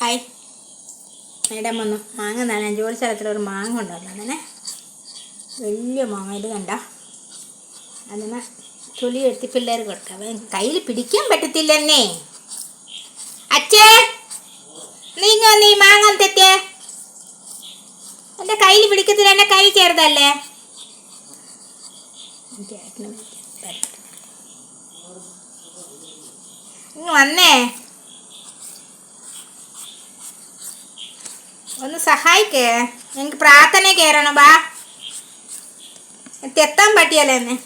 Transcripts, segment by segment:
ആയി മേഡം വന്നു. മാങ്ങ തന്നെ ജോലി സ്ഥലത്തിലൊരു മാങ്ങ ഉണ്ടല്ലോ, അങ്ങനെ വലിയ മാങ്ങ. ഇത് കണ്ട, അതിന് തൊലി എടുത്തി പിള്ളേർ കൊടുക്കാം. കയ്യിൽ പിടിക്കാൻ പറ്റത്തില്ലെന്നേ. അച്ഛേ, നീ മാങ്ങ തെറ്റേ, എൻ്റെ കയ്യിൽ പിടിക്കത്തില്ല, എൻ്റെ കൈ ചെറുതല്ലേ. ഇങ്ങ് വന്നേ, ഒന്ന് സഹായിക്കേ. എനിക്ക് പ്രാർത്ഥന കയറണം. ബാ, തെത്താൻ പറ്റിയല്ലേ എന്നെ.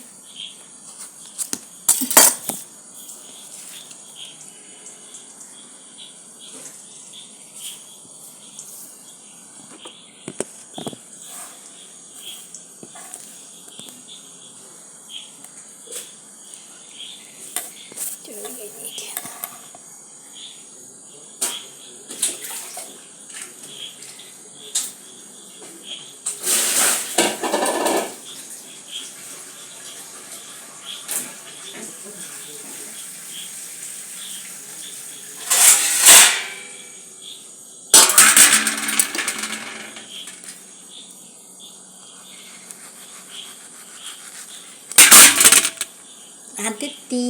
അതെത്തി.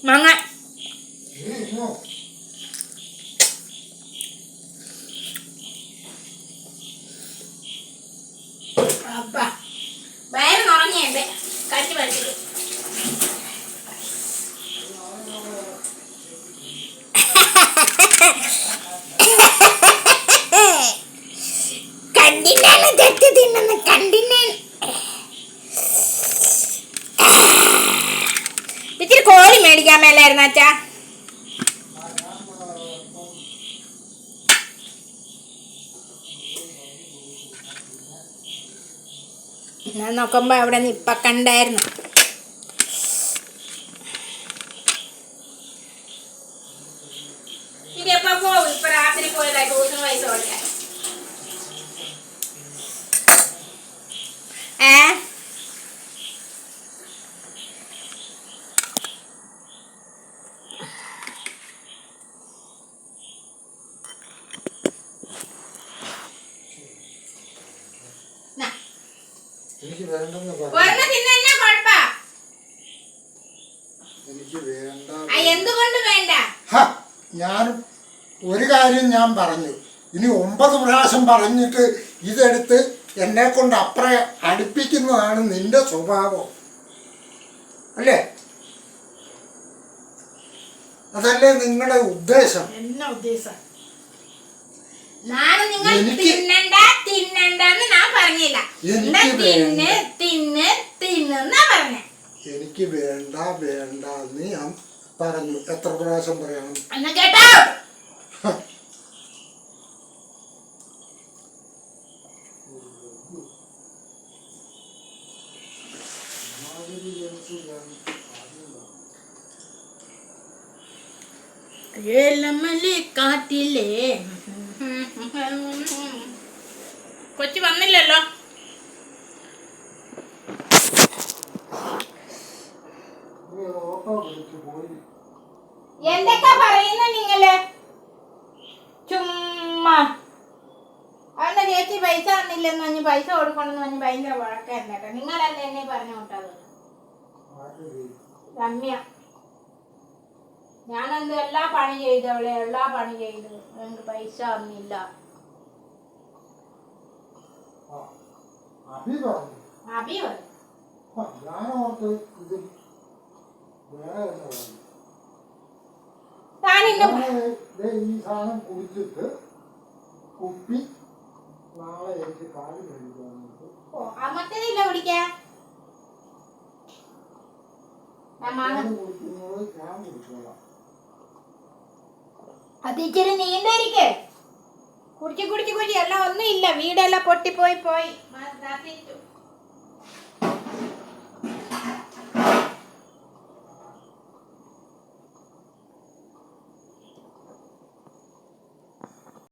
മാങ്ങ വയറ് നിറഞ്ഞേ കട്ടി പഠിച്ചിട്ട്. കണ്ടിനാണ് തെറ്റ് തിന്നുന്ന, കണ്ടിനാൻ ഇത്തിരി കോഴി മേടിക്കാൻ മേലായിരുന്നു അച്ഛാ. ഞാൻ നോക്കുമ്പോ അവിടെ ഇപ്പൊ കണ്ടായിരുന്നു. ഇനി എപ്പോ പോകും? ഇപ്പൊ രാത്രി പോയതാ, ട്യൂഷൻ പൈസ കൊടുക്കാൻ. എന്തുകൊണ്ട് വേണ്ട? ഞാൻ ഒരു കാര്യം ഞാൻ പറഞ്ഞു, ഇനി 9 പ്രാവശ്യം പറഞ്ഞിട്ട് ഇതെടുത്ത് എന്നെ കൊണ്ട് അപ്പുറം അടുപ്പിക്കുന്നതാണ് നിന്റെ സ്വഭാവം അല്ലേ? അതല്ലേ നിങ്ങളുടെ ഉദ്ദേശം? എന്നാ ഉദ്ദേശം? തിന്നണ്ടെന്ന് ഞാൻ പറഞ്ഞില്ല. എനിക്ക് വേണ്ട വേണ്ട എന്ന് ഞാൻ പറഞ്ഞു. എത്ര പ്രാവശ്യം പറയണം? കേട്ടോ, കാട്ടില്ലേ കൊച്ചു വന്നില്ലല്ലോ. എന്തൊക്കെ പറയുന്ന നിങ്ങള്? ചുമ്മാ അവന്റെ ചേച്ചി പൈസ തന്നില്ലെന്ന് പറഞ്ഞ് പൈസ കൊടുക്കണമെന്ന് പറഞ്ഞ് ഭയങ്കര വഴക്കായിരുന്നു കേട്ടോ. നിങ്ങളല്ലേ എന്നെ പറഞ്ഞു വിട്ടത്? രമ്യ, ഞാനെന്ത് എല്ലാ പണി ചെയ്തു, അവിടെ എല്ലാ പണി ചെയ്തു, എനിക്ക് പൈസ തന്നില്ല. ആ, അഭി പറഞ്ഞു. അബി പറയും. ഞാനോർത്ത് ഇത് വേറെ തന്നെ പറഞ്ഞു. താനിന്ന് ഈ സാധനം കുടിച്ചിട്ട് കുപ്പി നാളെ എനിക്ക് കാല് കഴിക്കാനായിട്ട് മറ്റേതില്ല കുടിക്കാ. കുടിക്കുന്നത് ഞാൻ കുടിച്ചോളാം. അത് ഇച്ചിരി നീണ്ടായിരിക്കേ. കുടിച്ച് എല്ലാം ഒന്നും ഇല്ല. വീടെല്ലാം പൊട്ടിപ്പോയി.